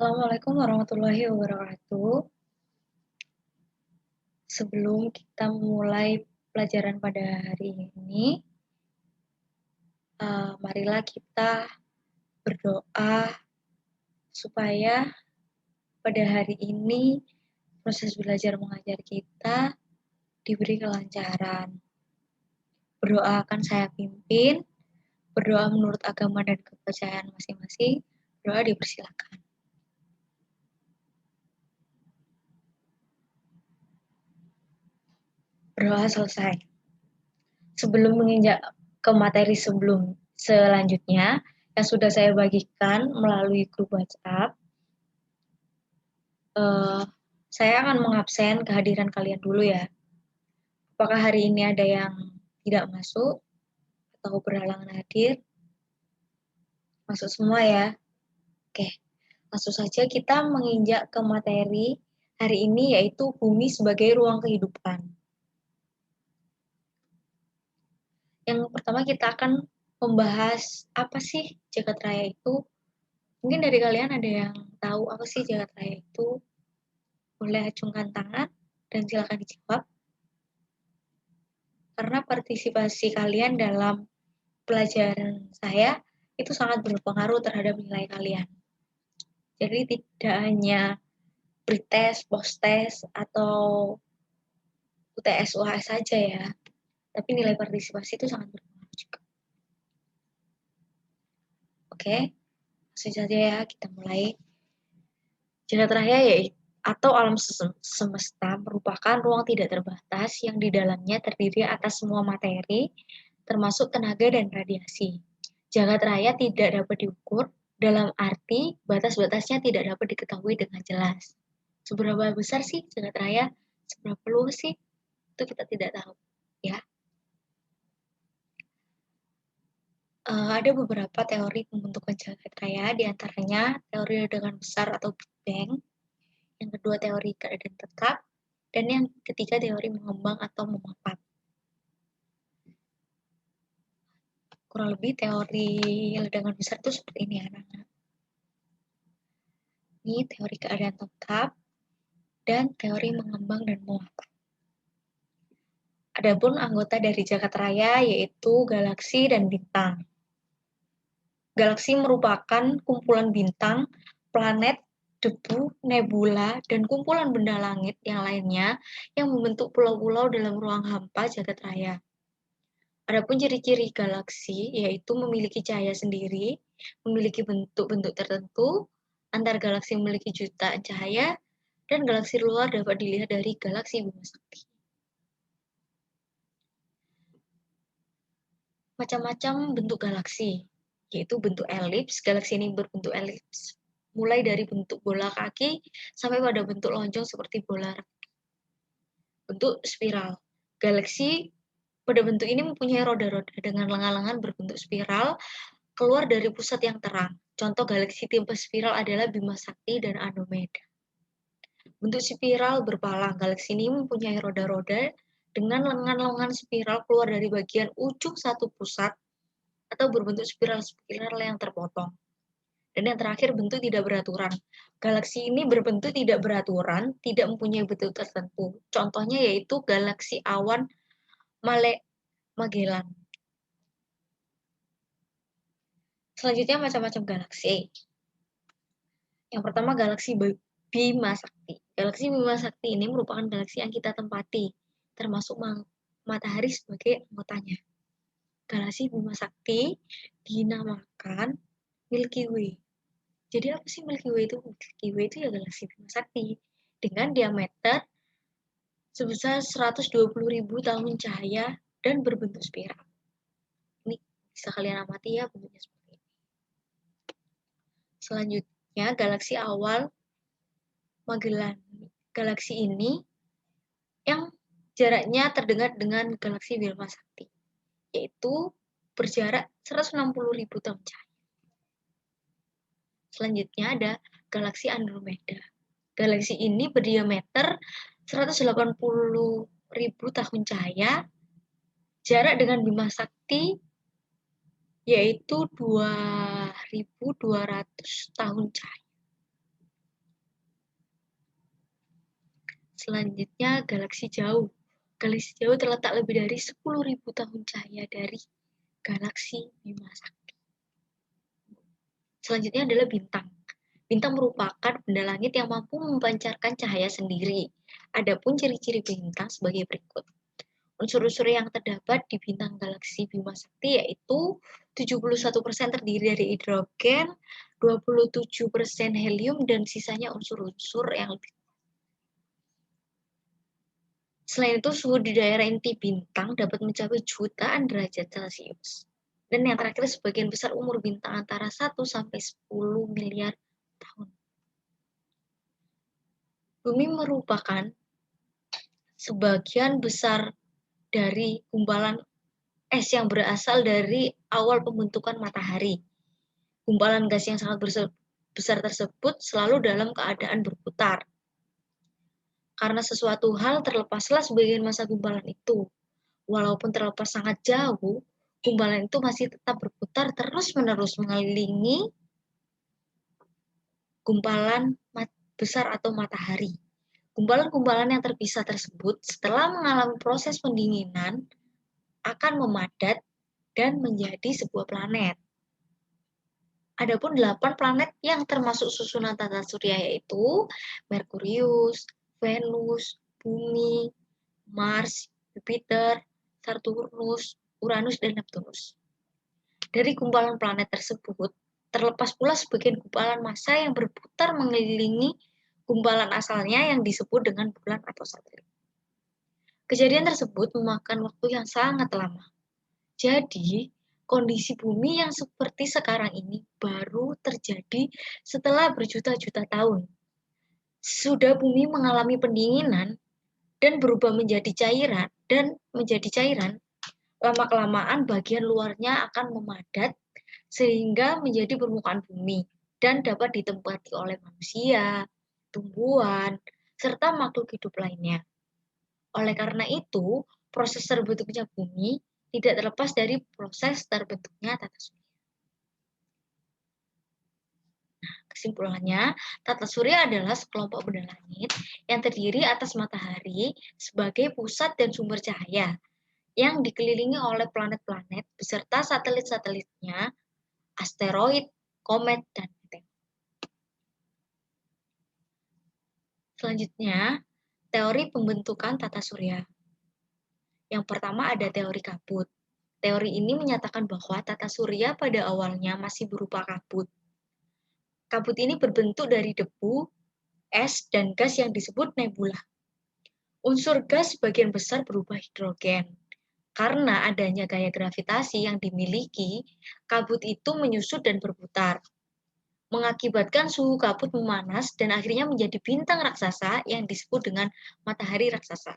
Assalamualaikum warahmatullahi wabarakatuh. Sebelum kita mulai pelajaran pada hari ini, marilah kita berdoa supaya pada hari ini proses belajar mengajar kita diberi kelancaran. Berdoa akan saya pimpin, berdoa menurut agama dan kepercayaan masing-masing, berdoa dipersilakan. Berdoa selesai. Sebelum menginjak ke materi selanjutnya yang sudah saya bagikan melalui grup WhatsApp, saya akan mengabsen kehadiran kalian dulu ya. Apakah hari ini ada yang tidak masuk atau berhalangan hadir? Masuk semua ya. Oke, langsung saja kita menginjak ke materi hari ini, yaitu bumi sebagai ruang kehidupan. Yang pertama kita akan membahas apa sih jagat raya itu. Mungkin dari kalian ada yang tahu apa sih jagat raya itu? Boleh acungkan tangan dan silakan dijawab. Karena partisipasi kalian dalam pelajaran saya itu sangat berpengaruh terhadap nilai kalian. Jadi tidak hanya pretest, post-test, atau UTS UAS saja ya, tapi nilai partisipasi itu sangat berpengaruh juga. Oke, langsung saja ya kita mulai. Jagat raya yaitu atau alam semesta merupakan ruang tidak terbatas yang di dalamnya terdiri atas semua materi, termasuk tenaga dan radiasi. Jagat raya tidak dapat diukur, dalam arti batas-batasnya tidak dapat diketahui dengan jelas. Seberapa besar sih jagat raya? Seberapa luas sih? Itu kita tidak tahu, ya. Ada beberapa teori pembentukan jagat raya, diantaranya teori ledakan besar atau Big Bang, yang kedua teori keadaan tetap, dan yang ketiga teori mengembang atau memapat. Kurang lebih teori ledakan besar itu seperti ini ya, anak-anak. Ini teori keadaan tetap dan teori mengembang dan memapat. Adapun anggota dari jagat raya yaitu galaksi dan bintang. Galaksi merupakan kumpulan bintang, planet, debu, nebula, dan kumpulan benda langit yang lainnya yang membentuk pulau-pulau dalam ruang hampa jagat raya. Adapun ciri-ciri galaksi yaitu memiliki cahaya sendiri, memiliki bentuk-bentuk tertentu, antar galaksi memiliki jutaan cahaya, dan galaksi luar dapat dilihat dari galaksi Bima Sakti. Macam-macam bentuk galaksi, yaitu bentuk elips. Galaksi ini berbentuk elips, mulai dari bentuk bola kaki sampai pada bentuk lonjong seperti bola. Bentuk spiral. Galaksi pada bentuk ini mempunyai roda-roda dengan lengan-lengan berbentuk spiral keluar dari pusat yang terang. Contoh galaksi tipe spiral adalah Bima Sakti dan Andromeda. Bentuk spiral berpalang. Galaksi ini mempunyai roda-roda dengan lengan-lengan spiral keluar dari bagian ujung satu pusat atau berbentuk spiral-spiral yang terpotong. Dan yang terakhir, bentuk tidak beraturan. Galaksi ini berbentuk tidak beraturan, tidak mempunyai bentuk tertentu. Contohnya yaitu galaksi awan Magellan. Selanjutnya macam-macam galaksi. Yang pertama galaksi Bima Sakti. Galaksi Bima Sakti ini merupakan galaksi yang kita tempati, termasuk matahari sebagai anggotanya. Galaksi Bima Sakti dinamakan Milky Way. Jadi apa sih Milky Way itu? Milky Way itu ya galaksi Bima Sakti dengan diameter sebesar 120.000 tahun cahaya dan berbentuk spiral. Ini bisa kalian amati ya bentuknya seperti ini. Selanjutnya galaksi awal Magellan. Galaksi ini yang jaraknya terdekat dengan galaksi Bima Sakti, yaitu berjarak 160.000 tahun cahaya. Selanjutnya ada galaksi Andromeda. Galaksi ini berdiameter 180.000 tahun cahaya, jarak dengan Bima Sakti yaitu 2.200 tahun cahaya. Selanjutnya, galaksi jauh. Galaksi jauh terletak lebih dari 10.000 tahun cahaya dari galaksi Bima Sakti. Selanjutnya adalah bintang. Bintang merupakan benda langit yang mampu memancarkan cahaya sendiri. Adapun ciri-ciri bintang sebagai berikut. Unsur-unsur yang terdapat di bintang galaksi Bima Sakti yaitu 71% terdiri dari hidrogen, 27% helium, dan sisanya unsur-unsur yang lebih. Selain itu, suhu di daerah inti bintang dapat mencapai jutaan derajat Celcius. Dan yang terakhir, sebagian besar umur bintang antara 1 sampai 10 miliar tahun. Bumi merupakan sebagian besar dari gumpalan es yang berasal dari awal pembentukan matahari. Gumpalan gas yang sangat besar tersebut selalu dalam keadaan berputar. Karena sesuatu hal terlepaslah sebagian massa gumpalan itu. Walaupun terlepas sangat jauh, gumpalan itu masih tetap berputar terus-menerus mengelilingi gumpalan besar atau matahari. Gumpalan-gumpalan yang terpisah tersebut setelah mengalami proses pendinginan akan memadat dan menjadi sebuah planet. Adapun 8 planet yang termasuk susunan tata surya yaitu Merkurius, Venus, Bumi, Mars, Jupiter, Saturnus, Uranus, dan Neptunus. Dari gumpalan planet tersebut, terlepas pula sebagian gumpalan massa yang berputar mengelilingi gumpalan asalnya yang disebut dengan bulan atau satelit. Kejadian tersebut memakan waktu yang sangat lama. Jadi, kondisi bumi yang seperti sekarang ini baru terjadi setelah berjuta-juta tahun. Sudah bumi mengalami pendinginan dan berubah menjadi cairan, lama-kelamaan bagian luarnya akan memadat sehingga menjadi permukaan bumi dan dapat ditempati oleh manusia, tumbuhan, serta makhluk hidup lainnya. Oleh karena itu, proses terbentuknya bumi tidak terlepas dari proses terbentuknya tata surya. Nah, kesimpulannya, tata surya adalah sekelompok benda langit yang terdiri atas matahari sebagai pusat dan sumber cahaya, yang dikelilingi oleh planet-planet beserta satelit-satelitnya, asteroid, komet, dan meteor. Selanjutnya, teori pembentukan tata surya. Yang pertama ada teori kabut. Teori ini menyatakan bahwa tata surya pada awalnya masih berupa kabut. Kabut ini berbentuk dari debu, es, dan gas yang disebut nebula. Unsur gas sebagian besar berubah hidrogen. Karena adanya gaya gravitasi yang dimiliki, kabut itu menyusut dan berputar, mengakibatkan suhu kabut memanas dan akhirnya menjadi bintang raksasa yang disebut dengan matahari raksasa.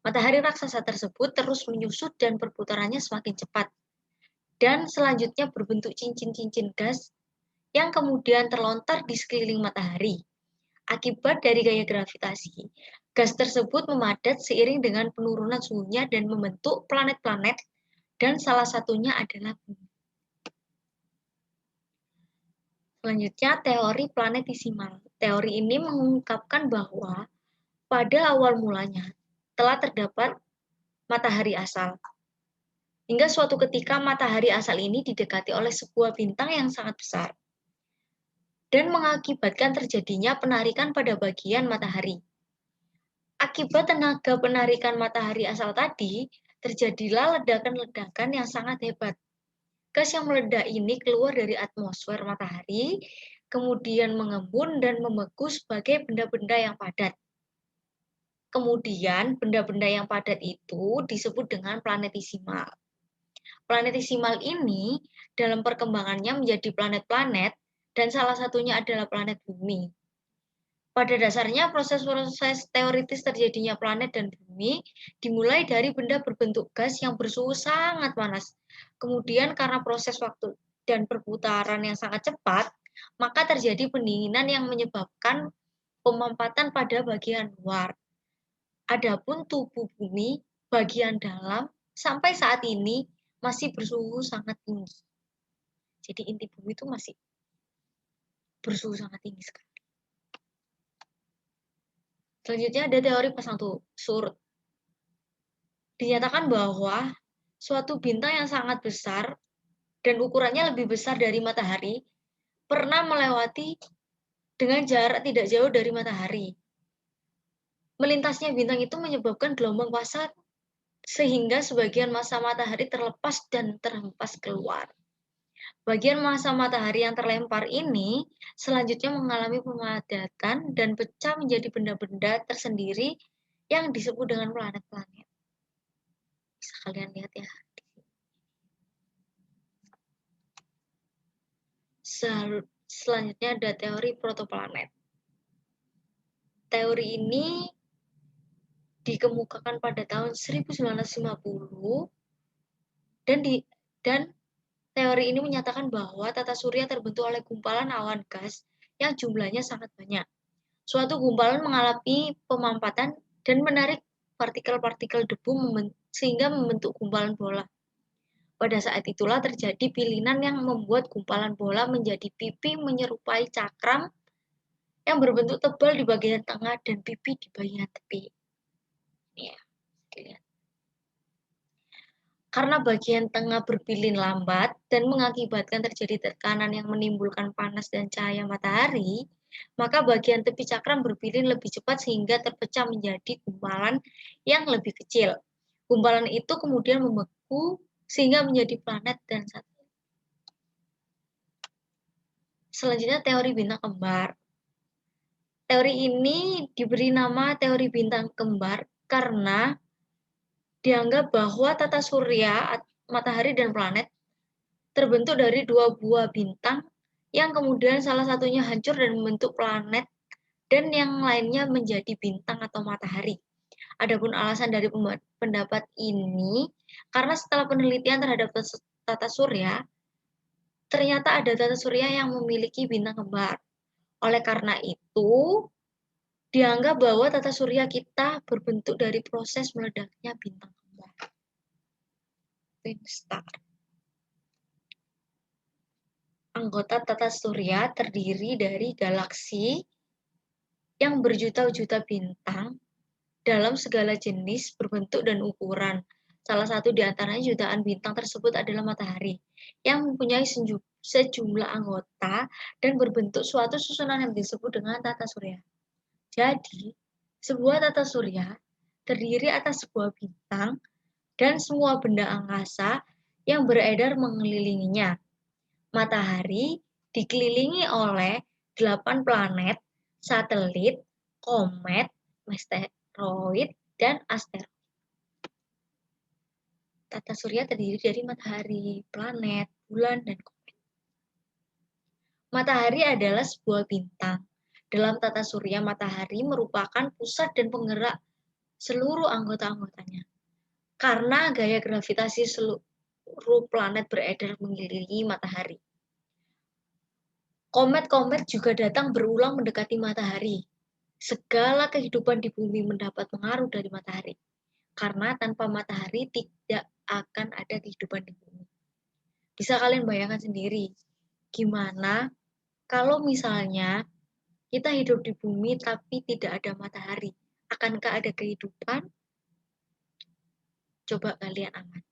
Matahari raksasa tersebut terus menyusut dan perputarannya semakin cepat, dan selanjutnya berbentuk cincin-cincin gas yang kemudian terlontar di sekeliling matahari. Akibat dari gaya gravitasi, gas tersebut memadat seiring dengan penurunan suhunya dan membentuk planet-planet, dan salah satunya adalah bumi. Selanjutnya, teori planetesimal. Teori ini mengungkapkan bahwa pada awal mulanya telah terdapat matahari asal. Hingga suatu ketika matahari asal ini didekati oleh sebuah bintang yang sangat besar dan mengakibatkan terjadinya penarikan pada bagian matahari. Akibat tenaga penarikan matahari asal tadi, terjadilah ledakan-ledakan yang sangat hebat. Gas yang meledak ini keluar dari atmosfer matahari, kemudian mengembun dan membeku sebagai benda-benda yang padat. Kemudian, benda-benda yang padat itu disebut dengan planetesimal. Planetesimal ini dalam perkembangannya menjadi planet-planet dan salah satunya adalah planet bumi. Pada dasarnya proses-proses teoritis terjadinya planet dan bumi dimulai dari benda berbentuk gas yang bersuhu sangat panas. Kemudian karena proses waktu dan perputaran yang sangat cepat, maka terjadi pendinginan yang menyebabkan pemampatan pada bagian luar. Adapun tubuh bumi bagian dalam sampai saat ini masih bersuhu sangat tinggi. Jadi inti bumi itu masih bersuhu sangat tinggi sekali. Selanjutnya ada teori pasang surut. Dinyatakan bahwa suatu bintang yang sangat besar dan ukurannya lebih besar dari matahari pernah melewati dengan jarak tidak jauh dari matahari. Melintasnya bintang itu menyebabkan gelombang pasang sehingga sebagian massa matahari terlepas dan terhempas keluar. Bagian massa matahari yang terlempar ini selanjutnya mengalami pemadatan dan pecah menjadi benda-benda tersendiri yang disebut dengan planet-planet. Bisa kalian lihat ya. Selanjutnya ada teori protoplanet. Teori ini dikemukakan pada tahun 1950 dan teori ini menyatakan bahwa tata surya terbentuk oleh gumpalan awan gas yang jumlahnya sangat banyak. Suatu gumpalan mengalami pemampatan dan menarik partikel-partikel debu sehingga membentuk gumpalan bola. Pada saat itulah terjadi pilihan yang membuat gumpalan bola menjadi pipi menyerupai cakram yang berbentuk tebal di bagian tengah dan pipi di bagian tepi. Ya, lihat. Karena bagian tengah berpilin lambat dan mengakibatkan terjadi tekanan yang menimbulkan panas dan cahaya matahari, maka bagian tepi cakram berpilin lebih cepat sehingga terpecah menjadi gumpalan yang lebih kecil. Gumpalan itu kemudian membeku sehingga menjadi planet dan satelit. Selanjutnya teori bintang kembar. Teori ini diberi nama teori bintang kembar karena dianggap bahwa tata surya, matahari dan planet terbentuk dari dua buah bintang yang kemudian salah satunya hancur dan membentuk planet dan yang lainnya menjadi bintang atau matahari. Adapun alasan dari pendapat ini, karena setelah penelitian terhadap tata surya, ternyata ada tata surya yang memiliki bintang kembar. Oleh karena itu, dianggap bahwa tata surya kita berbentuk dari proses meledaknya bintang kembar. Twin star. Anggota tata surya terdiri dari galaksi yang berjuta-juta bintang dalam segala jenis, berbentuk, dan ukuran. Salah satu di antaranya jutaan bintang tersebut adalah matahari, yang mempunyai sejumlah anggota dan berbentuk suatu susunan yang disebut dengan tata surya. Jadi, sebuah tata surya terdiri atas sebuah bintang dan semua benda angkasa yang beredar mengelilinginya. Matahari dikelilingi oleh 8 planet, satelit, komet, asteroid, dan asteroid. Tata surya terdiri dari matahari, planet, bulan, dan komet. Matahari adalah sebuah bintang. Dalam tata surya, matahari merupakan pusat dan penggerak seluruh anggota-anggotanya. Karena gaya gravitasi seluruh planet beredar mengelilingi matahari. Komet-komet juga datang berulang mendekati matahari. Segala kehidupan di bumi mendapat pengaruh dari matahari. Karena tanpa matahari tidak akan ada kehidupan di bumi. Bisa kalian bayangkan sendiri, gimana kalau misalnya kita hidup di bumi tapi tidak ada matahari? Akankah ada kehidupan? Coba kalian amati.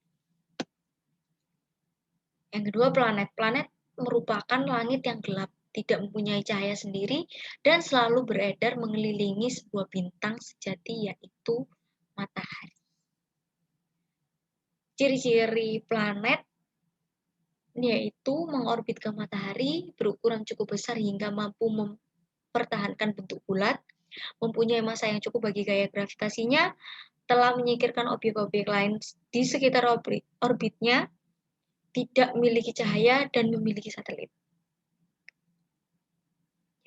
Yang kedua, planet. Planet merupakan langit yang gelap, tidak mempunyai cahaya sendiri, dan selalu beredar mengelilingi sebuah bintang sejati, yaitu matahari. Ciri-ciri planet yaitu mengorbitkan matahari, berukuran cukup besar hingga mampu mempertahankan bentuk bulat, mempunyai massa yang cukup bagi gaya gravitasinya, telah menyingkirkan objek-objek lain di sekitar orbitnya, tidak memiliki cahaya, dan memiliki satelit.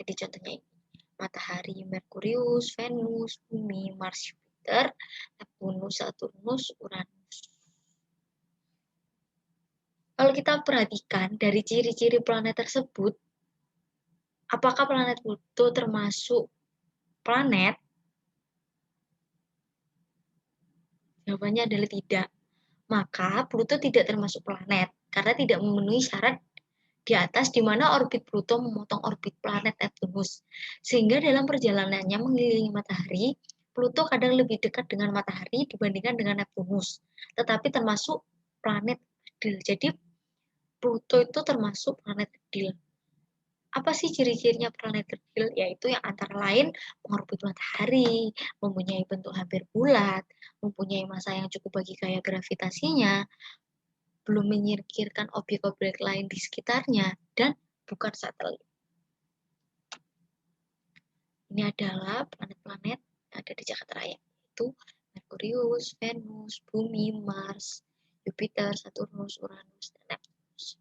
Jadi contohnya ini, matahari, Merkurius, Venus, Bumi, Mars, Jupiter, Neptunus, Saturnus, Uranus. Kalau kita perhatikan dari ciri-ciri planet tersebut, apakah planet Pluto termasuk planet? Jawabannya adalah tidak. Maka Pluto tidak termasuk planet karena tidak memenuhi syarat di atas di mana orbit Pluto memotong orbit planet Neptunus. Sehingga dalam perjalanannya mengelilingi matahari, Pluto kadang lebih dekat dengan matahari dibandingkan dengan Neptunus. Tetapi termasuk planet kecil. Jadi Pluto itu termasuk planet kecil. Apa sih ciri-cirinya planet kecil? Yaitu yang antara lain mengorbit matahari, mempunyai bentuk hampir bulat, mempunyai massa yang cukup bagi gaya gravitasinya, belum menyingkirkan objek-objek lain di sekitarnya, dan bukan satelit. Ini adalah planet-planet yang ada di Jagat Raya, yaitu Merkurius, Venus, Bumi, Mars, Jupiter, Saturnus, Uranus, dan Neptunus.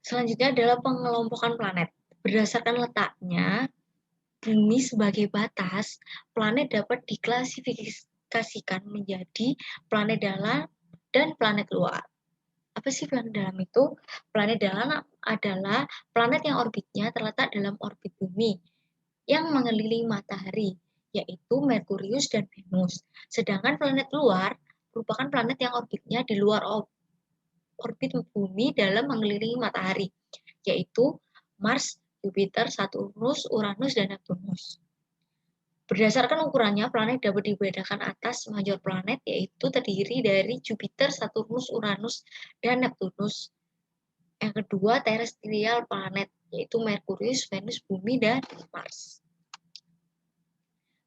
Selanjutnya adalah pengelompokan planet. Berdasarkan letaknya, Bumi sebagai batas, planet dapat diklasifikasikan menjadi planet dalam dan planet luar. Apa sih planet dalam itu? Planet dalam adalah planet yang orbitnya terletak dalam orbit Bumi yang mengelilingi matahari, yaitu Merkurius dan Venus. Sedangkan planet luar merupakan planet yang orbitnya di luar orbit Bumi dalam mengelilingi matahari, yaitu Mars, Jupiter, Saturnus, Uranus, dan Neptunus. Berdasarkan ukurannya, planet dapat dibedakan atas major planet, yaitu terdiri dari Jupiter, Saturnus, Uranus, dan Neptunus. Yang kedua, terrestrial planet, yaitu Merkurius, Venus, Bumi, dan Mars.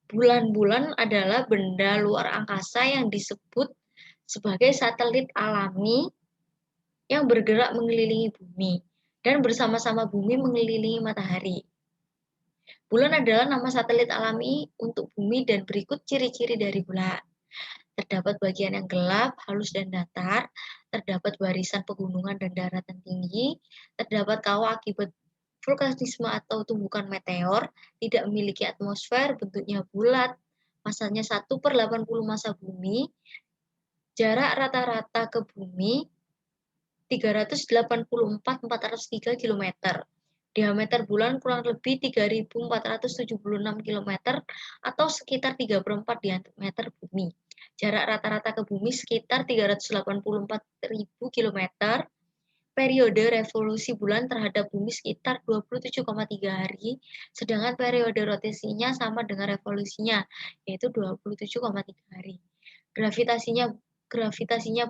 Bulan-bulan adalah benda luar angkasa yang disebut sebagai satelit alami yang bergerak mengelilingi bumi dan bersama-sama bumi mengelilingi matahari. Bulan adalah nama satelit alami untuk bumi dan berikut ciri-ciri dari bulan. Terdapat bagian yang gelap, halus dan datar, terdapat barisan pegunungan dan daratan tinggi, terdapat kawah akibat vulkanisme atau tumbukan meteor, tidak memiliki atmosfer, bentuknya bulat, massanya 1/80 massa bumi, jarak rata-rata ke bumi 384.403 km. Diameter bulan kurang lebih 3.476 km atau sekitar 3/4 diameter bumi. Jarak rata-rata ke bumi sekitar 384.000 km. Periode revolusi bulan terhadap bumi sekitar 27,3 hari, sedangkan periode rotasinya sama dengan revolusinya, yaitu 27,3 hari. Gravitasinya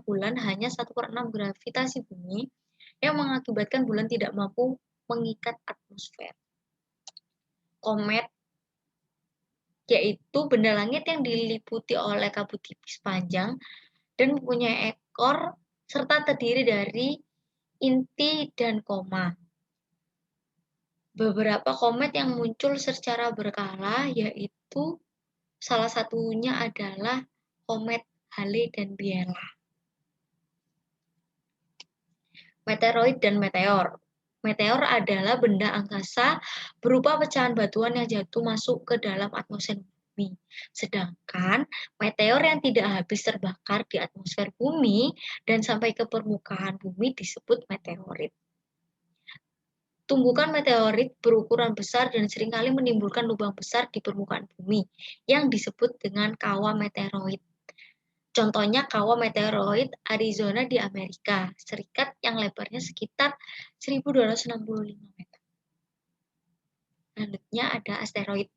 bulan hanya 1/6 gravitasi bumi, yang mengakibatkan bulan tidak mampu mengikat atmosfer. Komet yaitu benda langit yang diliputi oleh kabut tipis panjang dan mempunyai ekor serta terdiri dari inti dan koma. Beberapa komet yang muncul secara berkala yaitu salah satunya adalah komet Halley dan Biela. Meteoroid dan meteor. Meteor adalah benda angkasa berupa pecahan batuan yang jatuh masuk ke dalam atmosfer bumi. Sedangkan meteor yang tidak habis terbakar di atmosfer bumi dan sampai ke permukaan bumi disebut meteorit. Tumbukan meteorit berukuran besar dan seringkali menimbulkan lubang besar di permukaan bumi yang disebut dengan kawah meteoroid. Contohnya kawah meteoroid Arizona di Amerika Serikat yang lebarnya sekitar 1.265 meter. Selanjutnya ada asteroid.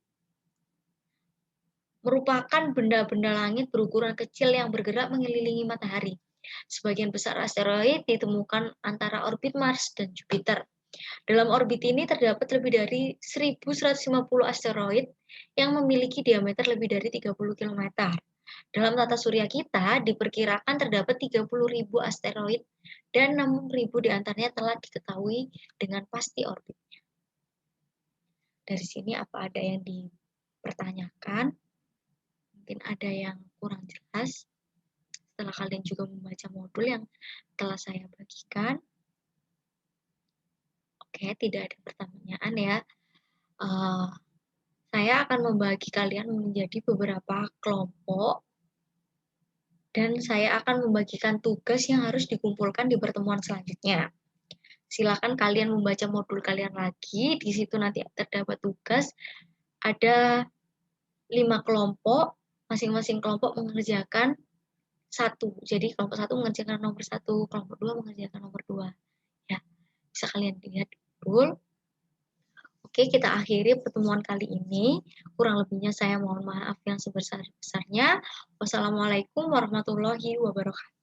Merupakan benda-benda langit berukuran kecil yang bergerak mengelilingi matahari. Sebagian besar asteroid ditemukan antara orbit Mars dan Jupiter. Dalam orbit ini terdapat lebih dari 1.150 asteroid yang memiliki diameter lebih dari 30 km. Dalam tata surya kita, diperkirakan terdapat 30.000 asteroid dan 6.000 diantaranya telah diketahui dengan pasti orbitnya. Dari sini apa ada yang dipertanyakan? Mungkin ada yang kurang jelas. Setelah kalian juga membaca modul yang telah saya bagikan. Oke, tidak ada pertanyaan ya. Saya akan membagi kalian menjadi beberapa kelompok dan saya akan membagikan tugas yang harus dikumpulkan di pertemuan selanjutnya. Silakan kalian membaca modul kalian lagi, di situ nanti terdapat tugas. Ada 5 kelompok, masing-masing kelompok mengerjakan satu. Jadi kelompok satu mengerjakan nomor satu, kelompok dua mengerjakan nomor dua. Ya, bisa kalian lihat betul. Oke, kita akhiri pertemuan kali ini. Kurang lebihnya saya mohon maaf yang sebesar-besarnya. Wassalamualaikum warahmatullahi wabarakatuh.